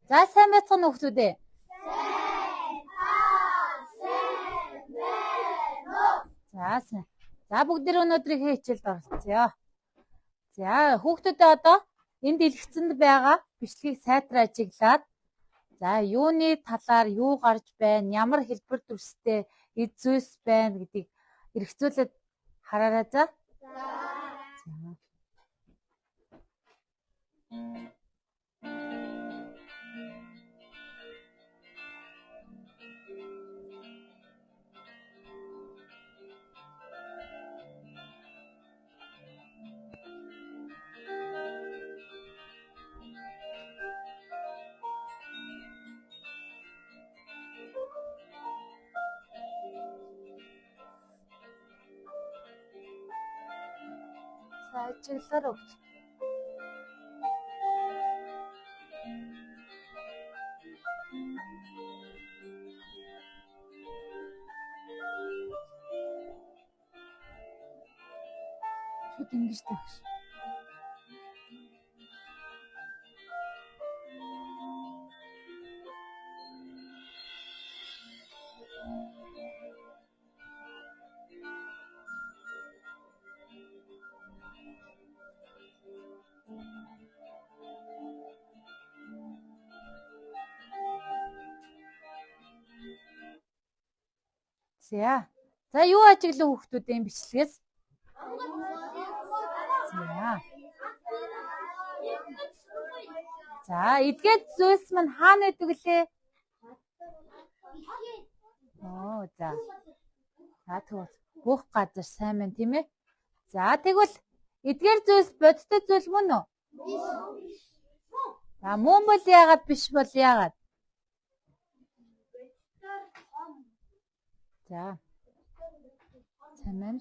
За сайн байцгаана уу хүмүүс үү? За сайн. За бүгд өнөөдрийнхээ хичээлд оролцъё. За хүүхдүүдээ одоо энд илгэцэнд байгаа бичлэгийг сайтар ажиглаад за юуны талаар юу гарч байна, ямар хэлбэр төрстэй эд зүйлс байна гэдгийг эргцүүлээд хараарай за. Ажиглаар өгч. Шууд ингэж тавьж. За юу ажиглав хүүхдүүдийн бичлэгээс? За эдгээр зүйлс маань хаана байдаг лээ? За. За тэгвэл бүх газар сайн байна тийм ээ. За тэгвэл эдгээр зүйлс бодтой зүйл мөн үү? За мөн бол яагаад биш бол яагаад? За. Сайн байна.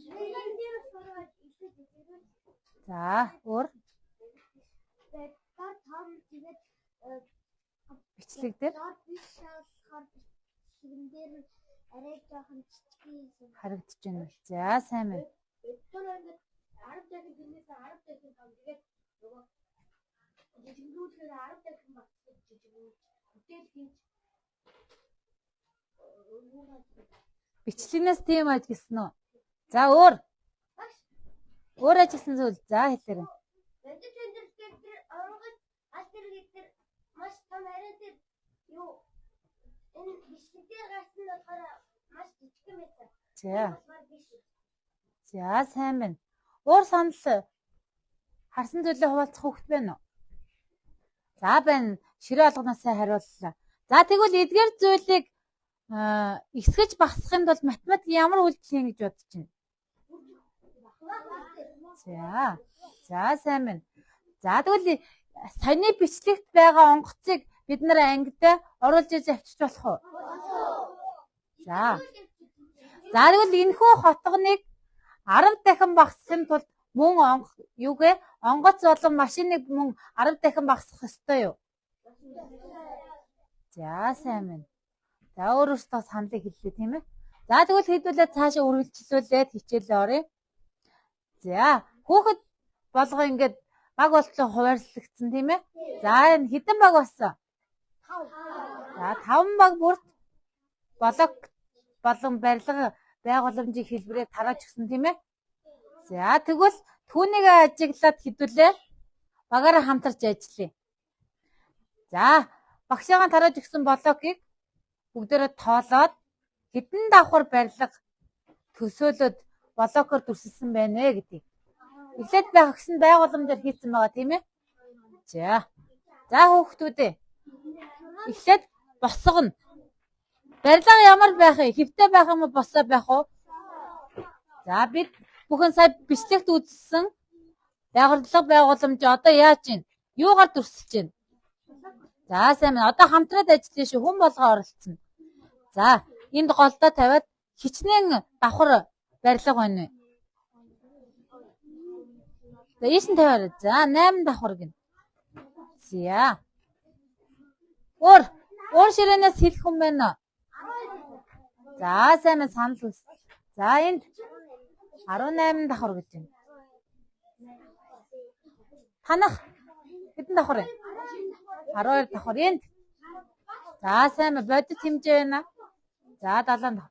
За өөр бичлэг дээр арай жоохон жижиг харагдаж байна. За сайн байна. Бичлэгнээс тийм ажигласан уу? За өөр ажигласан зүйл за хэлээрэй. Маш том арай юу энэ бичлэгээр гарсан болохоор маш жижиг юм байна. За сайн байна. Өөр санал харсан зүйлээ хуваалцах хүүхэд байна уу? За байна. Ширээ алганаас сайн хариуллаа. За тэгвэл эдгээр зүйлийг эсгэж багасгахын тулд математик ямар үйлдэл хийн гэж бодож байна? За сайн байна. За тэгвэл саяны бичлэгт байгаа онгоцыг бид нэр ангидаа оруулж иж авчиж болох уу? За тэгвэл энэхүү хотгоныг 10 дахин багасгахын тулд мөн онгоц болон машиныг мөн 10 дахин багасгах ёстой юу? За сайн байна. За өөрөөсөө саналыг хэллээ тийм ээ. За тэгвэл хэдүүлээ цаашаа үргэлжлүүлээд хичээлээ оръё. За хүүхэд болго ингээд баг болтлоо хуваарлагдсан тийм ээ. За энэ хэдэн баг болсон? 5. За 5 баг бүрт блок болон барилга байгууламжийн хэлбэрээр тарааж өгсөн тийм ээ. За тэгвэл түүнийг ажиглаад хэдүүлээ багаараа хамтарч ажиллая. За багшаагаа тарааж өгсөн блокийг бүгдээрээ тоолоод хэдэн давхар барилга төсөөлөд блокоор дүрсэлсэн байна вэ гэдгийг эхлээд багшин байгууламжаар хийсэн байгаа тийм ээ. За хүүхдүүдээ эхлээд босгоно. Барилга ямар байх вэ? Хэвтэй байх юм уу, босоо байх уу? За бид бүхэн сая бичлэгт үзсэн байгууллага байгууламж одоо яаж байна? Юугаар дүрсэлж байна? За сайн байна. Одоо хамтраад ажиллая шүү. Хүн болгоо оролцсон. За энд голдоо тавиад хичнээн давхар барилга байна вэ? За ийш нь тавиарай. За 8 давхар гин. За. Өөр ширээнээс хэлэх хүн байна. За сайн байна санал үс. За энд 18 давхар гэж байна. Танах хэдэн давхар вэ? 12 давхар. Энд За сайн бодит хэмжээ байна. За 70.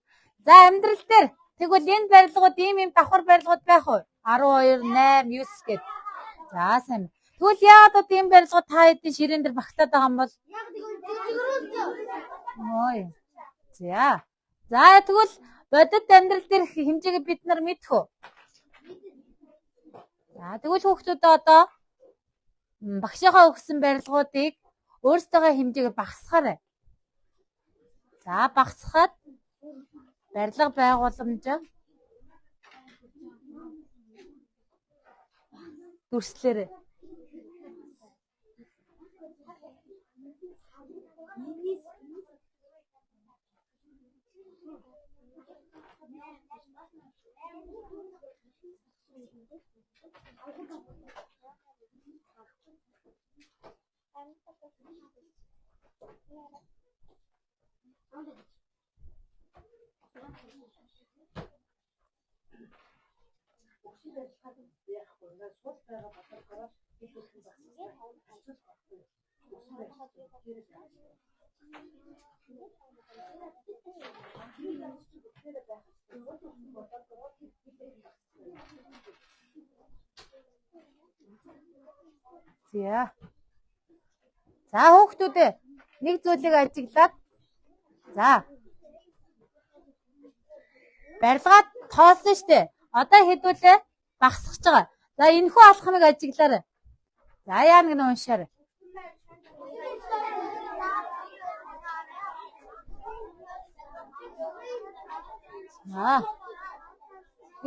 За амьдрал дээр тэгвэл энэ барилгууд ийм давхар барилгууд байх уу? 12, 8, 9 гэд. За сайн. Тэгвэл яагаад одоо ийм барилгууд та хэдийн ширээн дээр багтаад байгаа юм бол? Ой. За. За тэгвэл бодит амьдрал дээр хэмжээг бид нар мэдэх үү? За тэгвэл хүүхдүүдээ одоо багшийнхаа өгсөн барилгуудыг өөрсдөө хэмжээгээр багасгаарай. За багасгаад барилга байгууламж дүрслээрэй. За хүүхдүүдээ нэг зүйлийг ажиглаад за барилгаа тоосон штэ. Одоо хэдүүлээ багасгаж байгаа. За энэхүү алхмыг ажиглаарай. За яа нэг нь уншаарай.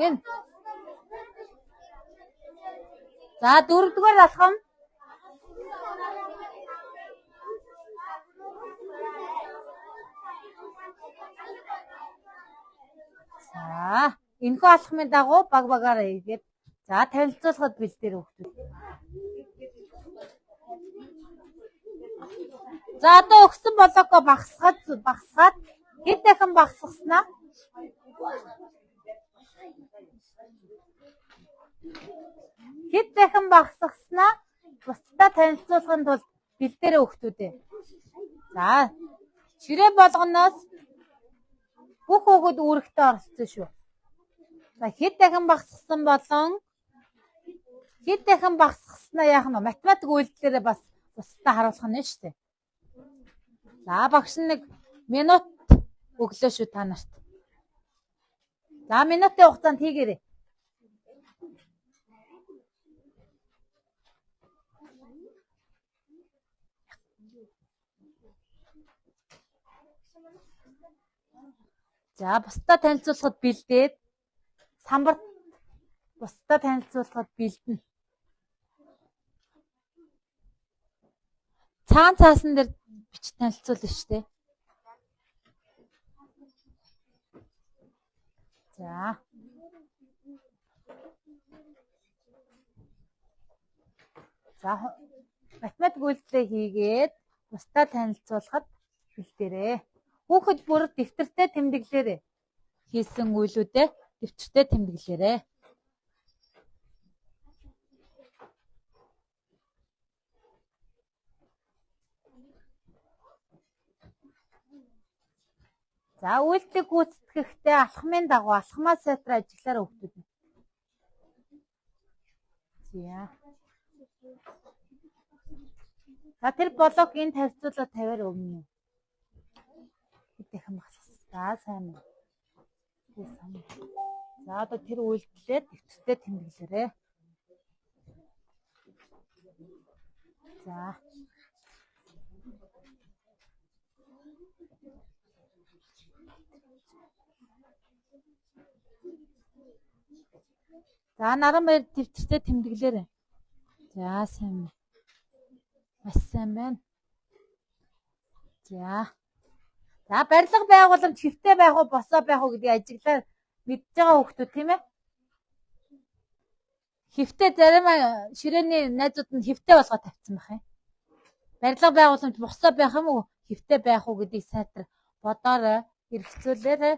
Энэ. За дөрөвдүгээр алхам. За энэхүү алхмын дагуу баг багаараа хийгээд за танилцуулахад бэлдээ хүүхдүүд. За одоо өгсөн блокоо багасгаад хэд дахин багасгаснаа? Хэд дахин багасгаснаа бусдаа танилцуулахын тулд бэлдээрээ хүүхдүүдээ. За ширээ болгоноос бүх хүүхэд үүрэгтээ оролцсон шүү. За хэд дахин багасгасан болон хэд дахин багасгаснаа яах нь математик үйлдэлээрээ бас бусдаа харуулах нь шүү дээ. За багш нэг минут өглөө шүү та нарт. За минутын хугацаанд хийгээрэй. За бусдаа танилцуулахад бэлдээд самбарт бусдаа танилцуулахад бэлдэнэ. Цаасан дээр бич танилцуулна шүү дээ. За. За математик үйлдэлээ хийгээд бусдаа танилцуулахад бэлдээрээ. Хүүхэд бүр дэвтэртээ тэмдэглээрэй. Хийсэн үйлүүдээ дэвтэртээ тэмдэглээрэй. За үйлдэлийг гүйцэтгэхдээ алхмын дагуу алхмаа сайтар ажиглаарай хүүхдүүд. За тэр блок энд тавьцуулаад тавиар өмнө. Дахин багсгасан. За сайн байна. За одоо тэр үйлдэлээ дэвтэртээ тэмдэглээрэй. За. За наран баяр дэвтэртээ тэмдэглээрэй. За сайн байна. Маш сайн байна. За барилга байгууламж хэвтэй байх уу, босоо байх уу гэдгийг ажиглаад мэдж байгаа хүүхдүүд тийм ээ. Хэвтэй зарим ширээний найзууд нь хэвтэй болгоод тавьсан байх юм. Барилга байгууламж босоо байх юм уу, хэвтэй байх уу гэдгийг сайтар бодоорой, эргцүүлээрэй.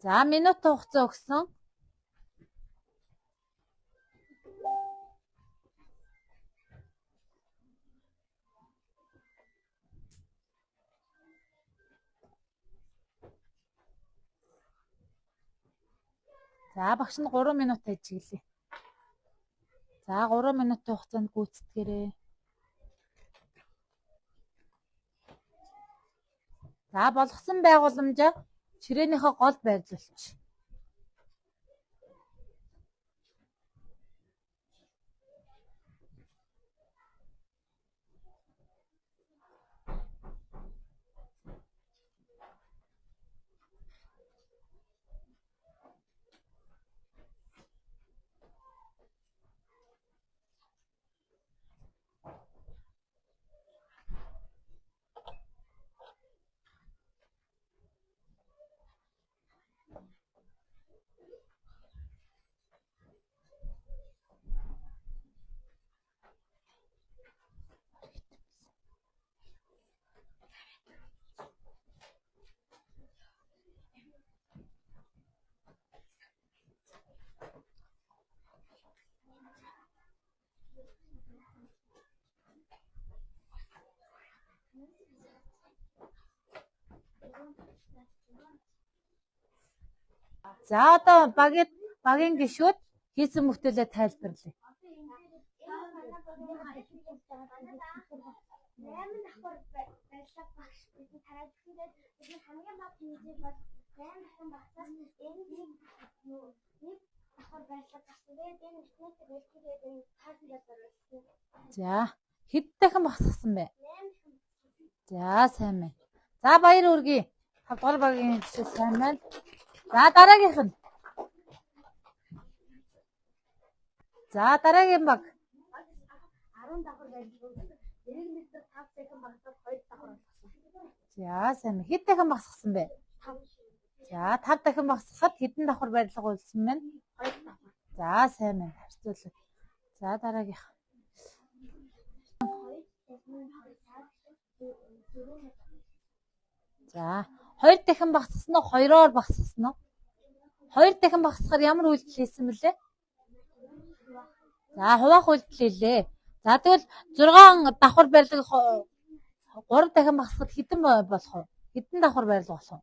За минут хугацаа өгсөн. За багш нь 3 минут ажиглая. За 3 минутын хугацаанд гүйцэтгээрэй. За болгосон байгууламжаа ширээнийхээ гол байрлуулж. За одоо багийн гишүүд хийсэн бүтээлээ тайлбарлая. 8 давхар барилга багш бидний тарааж хэлээд бидний хамгийн бага хэмжээ бол 8 дахин багсаас энэ нэг давхар барилга гарсан. Тэгээд энэ ихнээс бэлтгээд энэ таасалж оруулсан. За хэд дахин багсгасан бэ? 8 дахин. За сайн байна. За баяр үргэе. 5 дугаар багийн гишүүд сайн байна. За дараагийнх нь. За дараагийн баг 10 давхар барилга. 1 метр 5 дахин багсаад 2 давхар болгосон. За сайн байна. Хэд дахин багсгасан бэ? 5. За 5 дахин багсгахад хэдэн давхар барилга үйлсэн бэ? 2 давхар. За сайн байна. Харьцуулах. За дараагийнх. За 2 дахин багсгасан уу? 2-оор багсгасан уу? 2 дахин багсахаар ямар үйлдэл хийсэн бэлээ? За хуваах үйлдэл хийлээ. За тэгвэл 6 давхар барилга 3 дахин багсахад хэдэн болох вэ? Хэдэн давхар барилга болох вэ?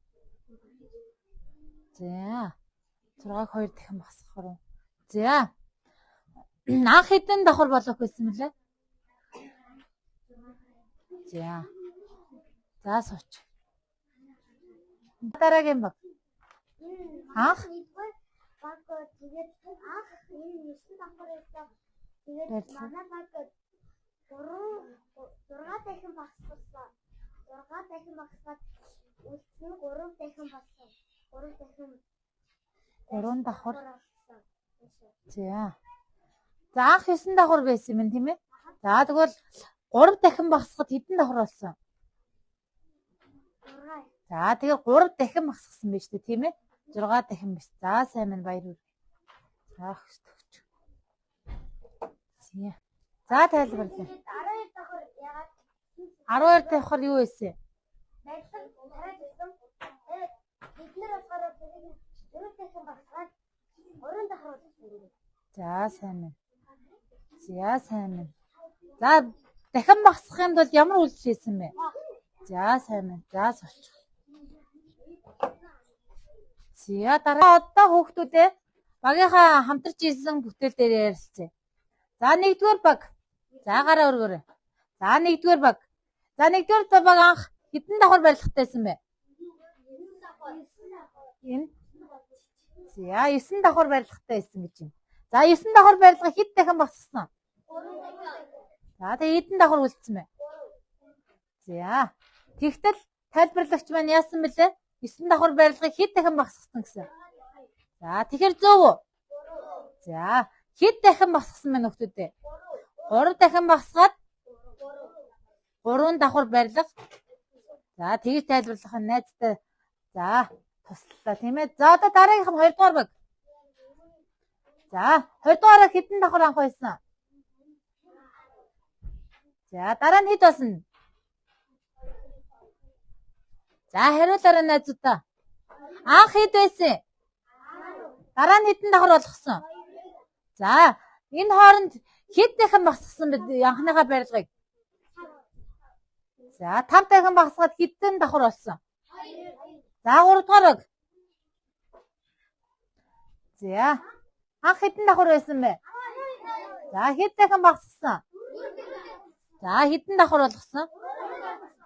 За 6-г 2 дахин багсахаар уу? За анх хэдэн давхар болох байсан бэлээ? За сууч. Дараагийн баг. Анх баг тэгээд анх энэ 9 давхар байсан. Тэгээд манай баг 6 дахин багссан. 6 дахин багсаад үлдсэн 3 дахин багссан. 3 дахин 3 давхар. За анх 9 давхар байсан юм тийм ээ. За тэгвэл 3 дахин багсахад хэдэн давхар болсон? 6. За тэгээ 3 дахин багсгасан байж тээ тийм ээ. 6 дахин биш. За сайн байна баяр үргэлж. За өгч. За тайлбарлая. 12 давхар ягаад 12 давхар юу байсан? барилга тарааж ирсэн. Тэгээд бид нар болохоор тэрийг 4 дахин багсгаад 3 давхар болсон. За сайн байна. За сайн байна. За дахин багсахын тулд ямар үйлдэл хийсэн бэ? За сайн байна. За сууч. За дараа одоо хүүхдүүдээ багийнхаа хамтарч ирсэн бүтээл дээр ярилцъя. За 1-р баг. За гараа өргөөрэй. За 1-р баг. За 1-р баг анх хэдэн давхар барилгатайсэн бэ? 9 давхар. Энэ. За 9 давхар барилгатай байсан гэж юм. За 9 давхар барилга хэд дахин багссан? 3 дахин. За тэгээ хэдэн давхар үлдсэн бэ? За тэгтэл тайлбарлагч маань яасан бэлээ? 9 давхар барилгыг хэд дахин багсгасан гэсэн. За тэгэхээр зөв үү? За хэд дахин багсгасан бэ нөхдүүдээ? 3 дахин багсгаад 3 давхар барилга. За тэгж тайлбарлах нь найзтай. За туслалаа тийм ээ. За одоо дараагийнх нь 2 дугаар баг. За 2 дугаараа хэдэн давхар анх байсан? За дараа нь хэд болсон? За хариулаарай найзуудаа. Анх хэд байсан? Дараа нь хэдэн давхар болгосон? За, энэ хооронд хэд дахин багасгасан бэ анхныхаа барилгыг? За, 5 дахин багасгаад хэдэн давхар болсон? За, 3 дугаар. За, анх хэдэн давхар байсан бэ? За, хэд дахин багасгасан? За, хэдэн давхар болгосон?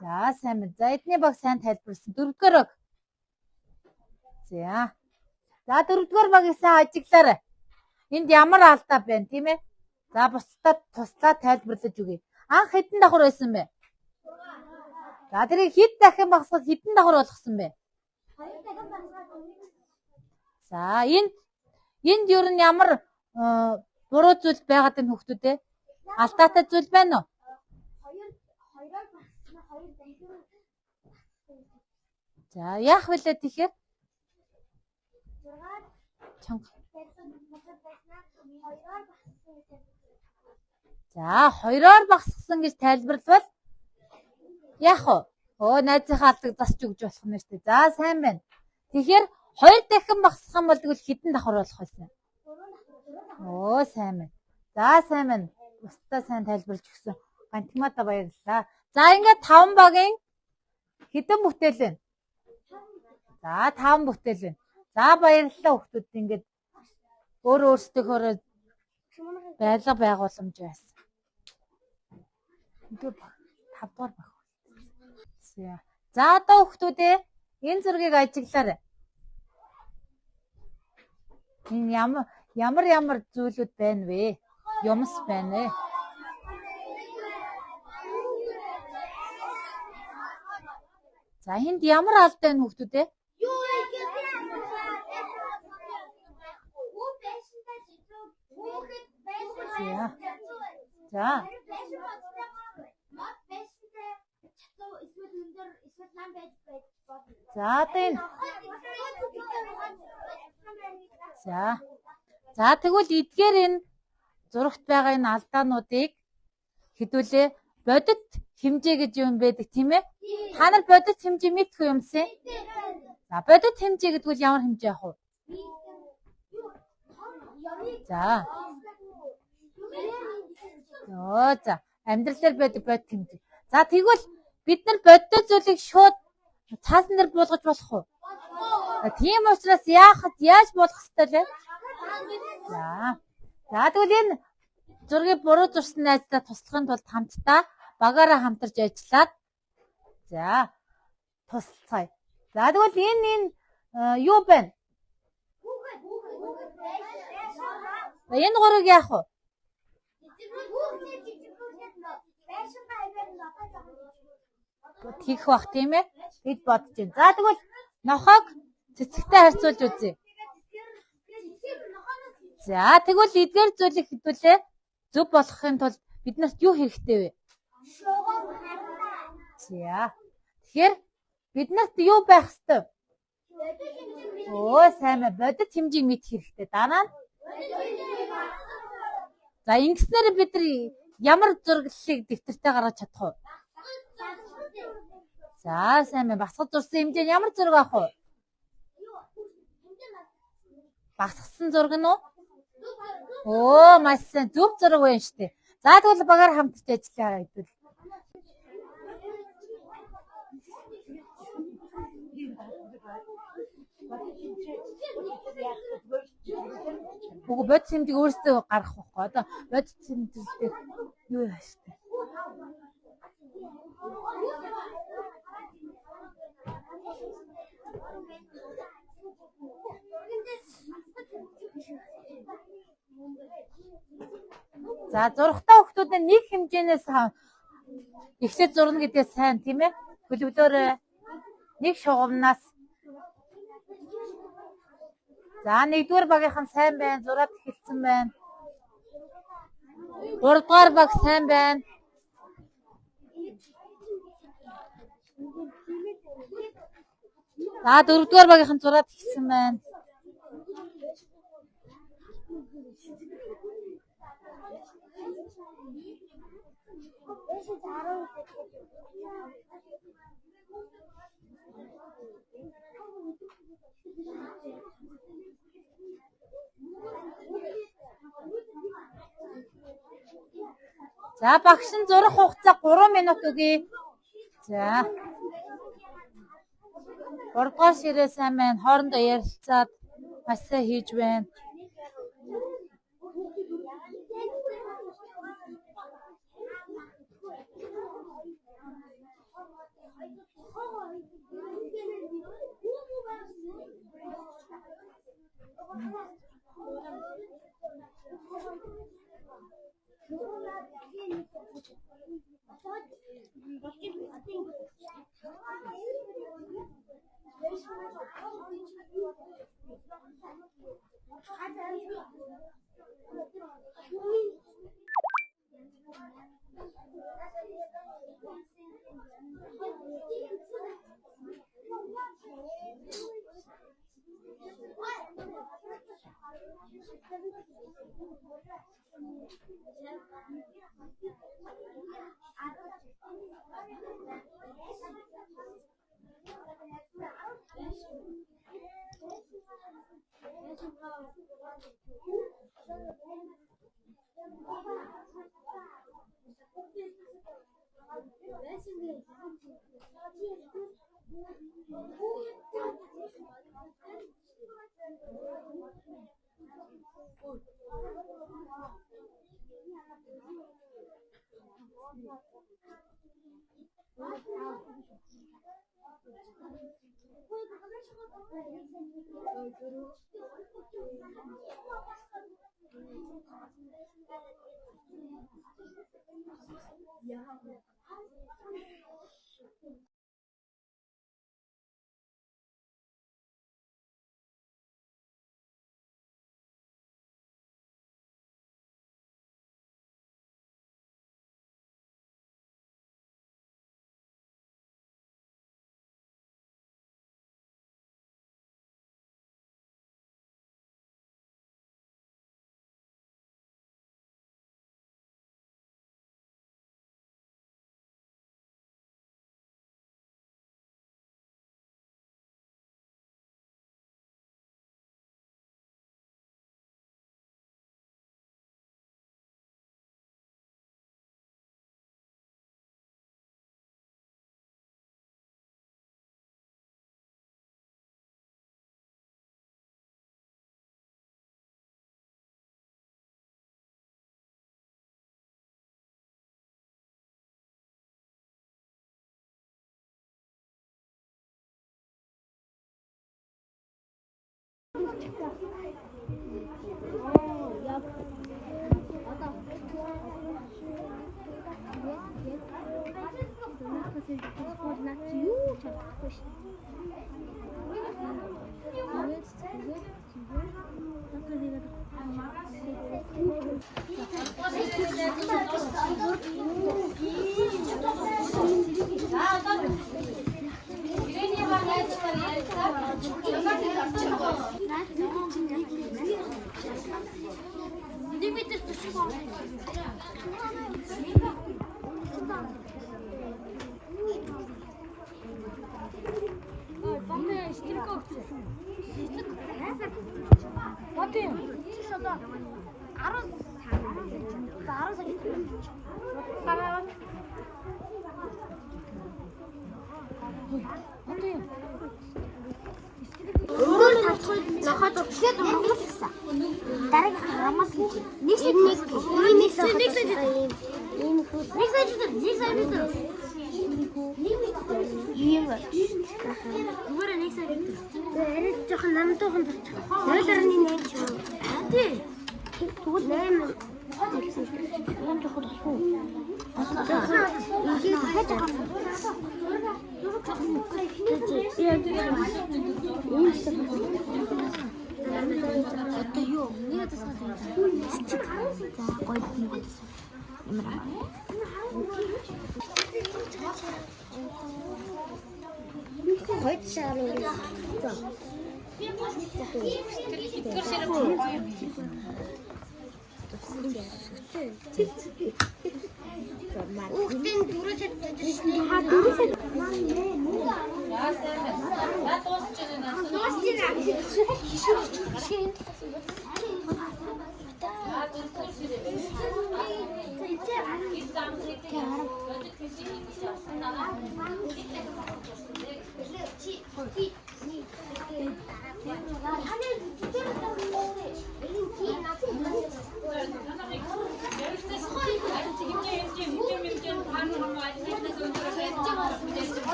За, сайн байна. За, эдний баг сайн тайлбарласан. 4 дугаар. За. За, 4 дугаар багийн сайн ажиглаарай. Энд ямар алдаа байна, тийм ээ? За, бусдад туслаад тайлбарлаж өгье. Анх хэдэн давхар байсан бэ? За, тэрийг хэд дахин багасгаад хэдэн давхар болгосон бэ? 2 дахин багасгаад 1. За, энд юу н ямар буруу зүйл байгаад байна хүүхдүүдээ? Алдаатай зүйл байна уу? 2-оор багасна 2 дахин. За, яах вүлээ тэгэхээр? 6-аар Чанга. За 2-оор багасгасан гэж тайлбарлавал яах вэ? Найзынхаа алдаг засч өгч болох нь шүү дээ. За, сайн байна. Тэгэхээр 2 дахин багасгах юм бол тэгвэл хэдэн давхар болох вэ? Сайн байна. За, сайн байна. Бусдаа сайн тайлбарлаж өгсөн. Гантимата баярлалаа. За, ингээд 5 багийн хэдэн бүтээл вэ? За, 5 бүтээл байна. За, баярлалаа хүүхдүүд. Ингээд өөрсдийнхөө байлга байгууламж байсан. Ингээд 5 дугаар баг. За, одоо хүүхдүүдээ энэ зургийг ажиглаарай. Энэ ямар зүйлүүд байна вэ? Юмс байна ээ. За, энд ямар алдаа байна хүүхдүүдээ? За. За, энэ. За, тэгвэл эдгээр энэ зурагт байгаа энэ алдаануудыг хэдүүлээ бодит хэмжээ гэж юм байдаг тийм ээ? Та нар бодит хэмжээ мэдэх юмсан? За, бодит хэмжээ гэдэг нь ямар хэмжээ ах вэ? За. За, амьдралаар байдаг бодит хэмжээ. За, тэгвэл бид нар бодит зүйлийг шууд цаасан дээр буулгаж болох уу? Тийм учраас яаж буулгах ёстой вэ? За, тэгвэл энэ зургийг буруу зурсан найздаа туслахын тулд хамтдаа багаараа хамтарч ажиллаад за туслацгаая. За, тэгвэл энэ юу байна? Энэ гурыг яах вэ? Хийх бах тийм ээ? Гэж бодож байна. За, тэгвэл нохойг цэцэгтэй харьцуулж үзье. За, тэгвэл эдгээр зүйлийг хэдүүлээ зөв болгохын тулд биднэрт юу хэрэгтэй вэ? За. Тэгэхээр биднэрт юу байх ёстой? Сайн байна. Бодит хэмжээг мэдэх хэрэгтэй. Дараа нь за, ингэснээр бид нар ямар зураглалыг дэвтэртээ гаргаж чадах вэ? За, сайн байна. Басгаж зурсан хэмжээ ямар зураг авах вэ? Басгасан зураг нь уу? Маш сайн. Зөв зураг байна шүү дээ. За, тэгвэл багаар хамтарч ажиллаа хэдүүл. Бодит хэмжээг өөрсдөө гаргах байхгүй. Одоо бодит хэмжээтэй юу яах вэ? За, зургатаа хүүхдүүд нэг хэмжээнээс эхлээд зурна гэдээ сайн тийм ээ? Хөлөвлөөрөө нэг шугамнаас. За, 1-р багийнхан сайн байна. Зураад эхэлсэн байна. 3-р баг сайн байна. За, 4-р багийнхан зураад эхэлсэн байна. За багш нь зурах хугацаа 3 минут өгье. За. 3 дугаар ширээ сайн байна. Хоорондоо ярилцаад маш сайн хийж байна.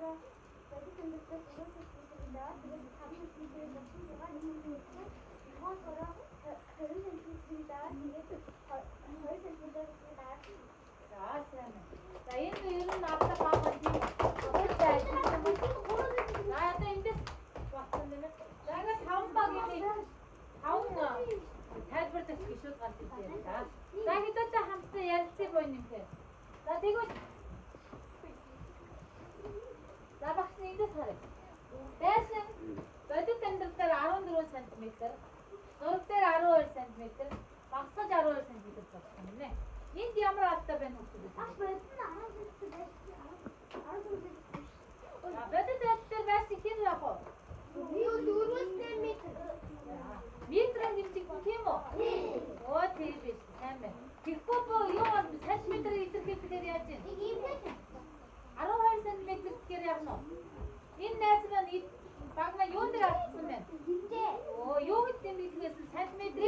болохоор бодит амьдралаас өөрөөсөө тэгээд хамгийн ихний зочин байгаа юм уу гэсэн. Болохоор 20 см даа тэгээд 2 см даа. За сайн. За энэ ер нь авдаг байгаа тийм. За одоо эндээс багсан нэ. За ингээд 5 баг юм. 5 тайлбар зах гişүүд гарч ирээ да. За хэдүүлээ хамтдаа ярилцъя боо нэмээ. За тэгвэл за багш эндээс харъя. Дайсан бодит амьдрал дээр 14 см, зураг дээр 12 см, багсаж 12 см болсон юм нэ. Энд ямар алдаа байна вэ? Бодит нь 10 см байна. 10 см. За бодит дээр байсан хин яах вэ? 4 метр. Метрэн гэмтэх тийм үү? Оо тийм биш. Сайн байна. Тэгэхгүй боо юу сантиметр илэрхийлэхээр яаж юм? 12 см гэхээр яах нь? Энэ найз маань багна юу дээр авчихсан байна? Оо юу гэдэг юм хэлгээс сантиметр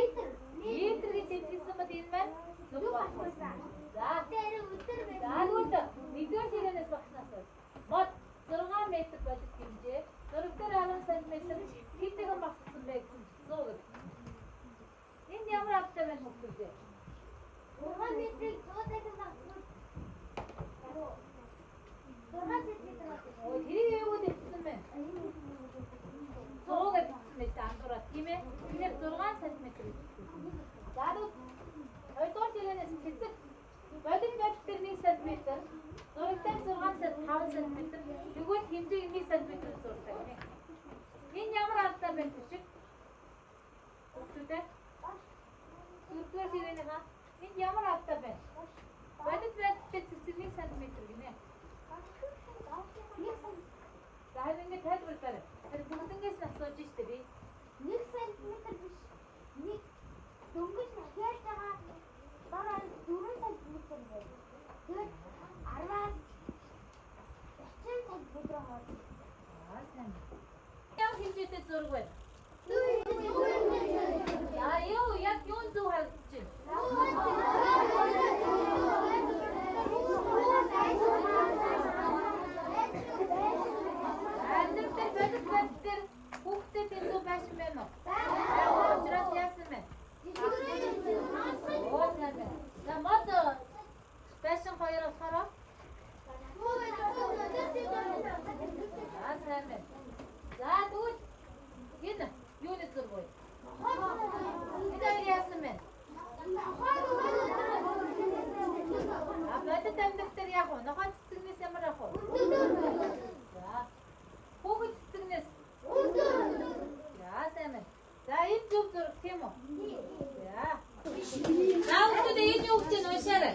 метр гэж хэлсэн бод энэ маань зөв байна. За Тэр өдөр байна. за тэгвэл нэгдүгээр ширээнээс багснаас мод 6 метр бодит хэмжээ. Зураг дээр 10 см хэдийгээр багссан бэ гэсэн 100 гэдэг. Энд ямар автай байна хөлтөө? 6 метрийг 100 дахин багсвал 6 см. Оо тэрийг юу гэсэн бэ? 100 гэж хэлсэн мэт андуураа тийм ээ. Тэгэхээр 6 см гэж. За тэгвэл хоёрдугаар ширээнээс цэцэг бодит дээр 1 см, зураг дээр 5 см, тэгвэл хэмжээг 1 см зурдаг тийм. Энэ ямар алдаа байна гэж? Хөлтөө дөрөвдүгээр ширээнийхээ энд ямар алдаа байна? Бодит дээр цэцэг 1 см гинэ. За ингээд тайлбарлаарай. Тэр бүгднгээс нь асууж штэ би. 1 см биш. Нэг дөнгөж хийж байгаа дараа 4 см байна. Тэгээд 10-аас 30 см хол. Аа сайн. Ямар хэмжээтэй зураг байна? За юу яг юун зөв харагдаж байна? Хүүхдэд энэ байшин байна уу? Учраас яасан бэ? Оо сайн байна. За мод байшин хоёр болохоор сайн байна. За тэгвэл энэ юуны зураг вэ? Энэ яасан бэ? Бодит амьдрал дээр яах вэ? Нохой цэцэгнээс ямар яах вэ? За хүүхэд цэцэгнээс за сайн байна. За энэ зөв зураг тийм үү? За. За хүүхдүүд энэ юу гэж уншаарай.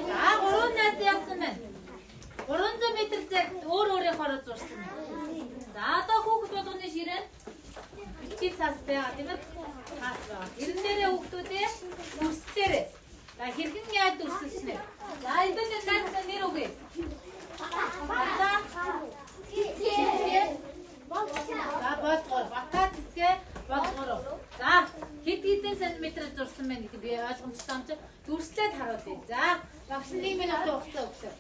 За 3 найз явсан байна. 300 м цаг өөрөөхөөрөө зурсан байна. За одоо хүүхэд болгоны ширээн ичиг цаас байгаа тийм ээ. Цаас байгаа. Ирэн дээрээ хүүхдүүдээ дүрслээрээ. За хэрхэн яаж дүрслэнэ? За энэ найз нэр үгүй. За болгоор батаа цэцгээ болгоор. За хэд хэдэн сантиметр зурсан байна гэдэг би ойлгомжтой юм чи дүрслээд харуулъя. За багш 1 минутын хугацаа өгсөн.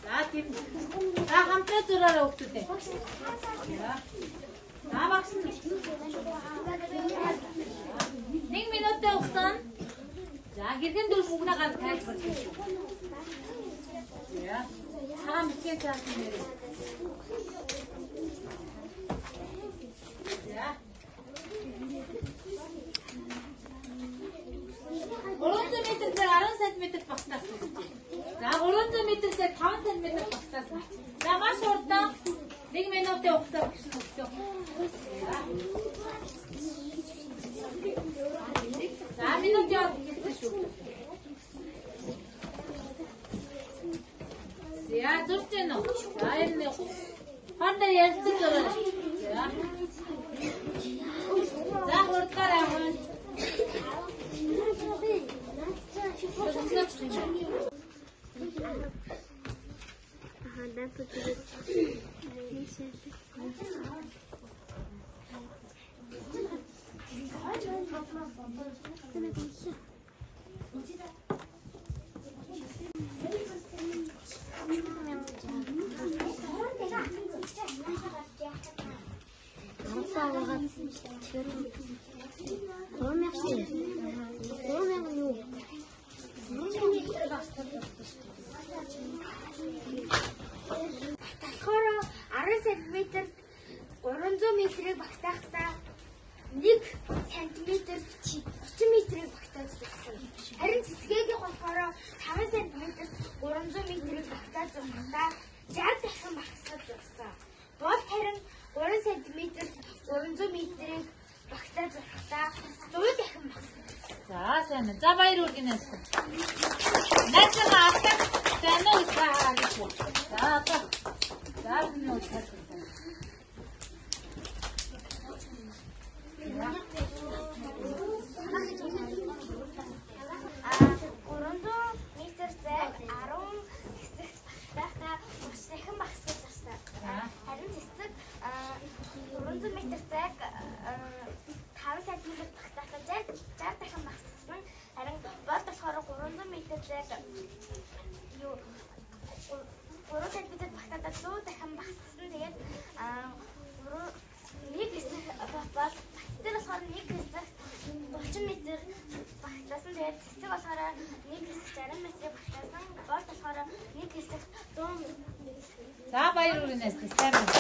За тийм. За хамтраа зураараа өгсөдөө. За багш 1 минутын хугацаа. За хэрхэн дүрслэнэ гад тайлбарлая. За цагаан бичгээ цаасан нэрээ. За 300 м дээр 10 см багтаас гэж. За 300 м дээр 5 см багтаас. За маш хурдан 1 минутын хугацаа өгсөн өглөө. За минут яа хэлсэн шүү. За зурж гэнэ үү? За энэ хондоо ярьцсан зураг. За хурдгаар авах. Болохоор 10 см 300 м-ийг багтаахтаа 1 см 30 м-ийг багтааж зурсан. Харин цэцгээгийн болохоор 5 см 300 м-ийг багтааж зурсандаа 60 дахин багасгаж зурсан. Бол харин 3 см 300 м-ийг багтааж зурсандаа 100 дахин багасгаж. За сайн. За баяр үргэнээс. Найсаа автаа тань усаа гэж. За одоо. За энэ усаа. 300 метр зайг 10 хэсэгт багтаахтаа 30 дахин багасгаж зурсан. Харин цэцэг 300 метр зайг 5 см багтаахтаа 60 дахин багасгасан. Харин бол болохоор 300 метр зайг 3 см багтаахтаа 100 дахин багасгасан. Тэгээд 1 хэсэг бол тэр болохоор 1 хэсэг 30 м багтаасан. Тэгээд цэцэг болохоор 1 хэсэг 60 м багтаасан. Бол болохоор 1 хэсэг 100 м. За баяр үргэнээс. Сайн байна.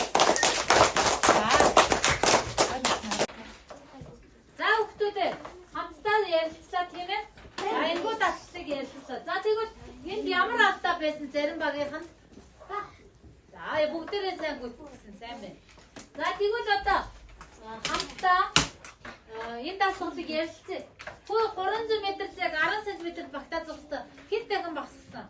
За хүүхдүүдээ хамтдаа ярилцлаа тийм ээ. За энэгүй дасчлыг ярилцлаа. За тэгвэл энд ямар алдаа байсан зарим багийнхан? За бүгдээрээ сайн гүйцэтгсэн сайн байна. За тэгвэл одоо хамтдаа энэ дасгалыг ярилцъя. Хөө 300 м зайг 10 см багтааж зурсан. Хэд дахин багасгасан?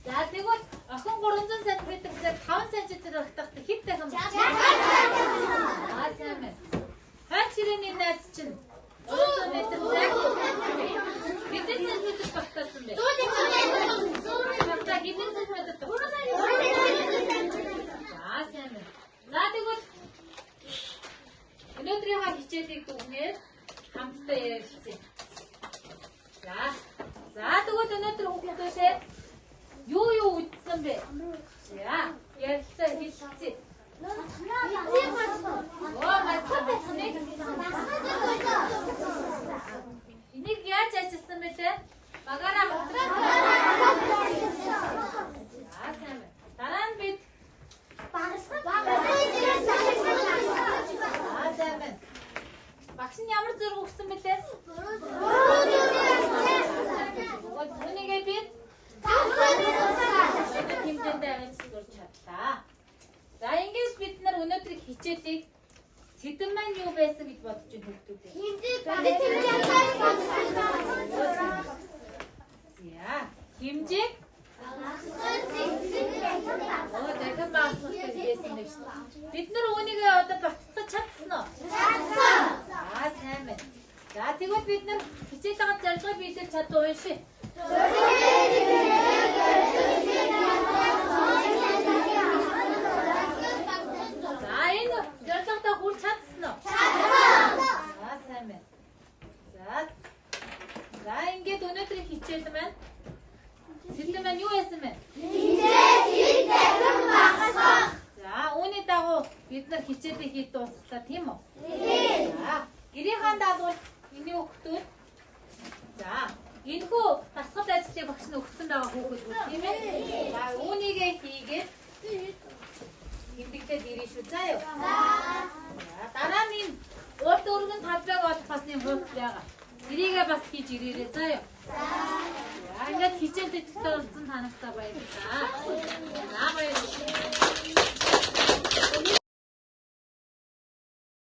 За тэгвэл охин 300 см зайг 5 см багтаахад хэд дахин багасгасан? Сайн байна. Хойд ширээний найз чинь 300 м зайг хэдэн см багтаасан бэ? 100 см. Багтаа хэдэн см багтаасан? За сайн байна. За тэгвэл өнөөдрийн хичээлийг дүгнээд хамтдаа ярилцъя. За тэгвэл өнөөдөр хүүхдүүдээ юу үзсэн бэ? За ярилцаа хэлцээ. Энийг яаж ажилласан бэ те? Багаараа хамтраад. За сайн байна. Дараа нь бид багш нь ямар зураг өгсөн бэлээ? Үүнийгээ бид хэмжээндээ ажиллаж чадлаа. За ингэж бид нар өнөөдрийн хичээлийг сэдэв маань юу байсан гэж бодож байна хүүхдүүдээ? Хэмжээ дахин багасгах гэсэн юм шүү. Бид нар үүнийгээ одоо баталгаж чадсан уу? Чадсан. За сайн байна. За тэгвэл бид нар хичээлээ зорилгоо биелүүлж чадсан уншия. За энэ зорилгодоо хүрч чадсан уу? Чадсан. За сайн байна. За ингээд өнөөдрийн хичээл маань сэдэв маань юу байсан бэ? За үүний дагуу бид нар хичээлийг хийж дуусглаа тийм үү? За гэрийнхаа дагуу миний хүүхдүүд за энэхүү дасгал ажлыг багш нь өгсөн байгаа хүүхдүүд тийм ээ? За үүнийгээ хийгээд хэмбэгдээд ирээ шүү заа юу? За дараа нь энэ урд өргөн талбайг олох бас юм хөвгөл байгаа. Тэрийгээ бас хийж ирээрэй заа юу? За ингээд хичээлдээ олсон танагтаа баярлалаа. За баярлалаа.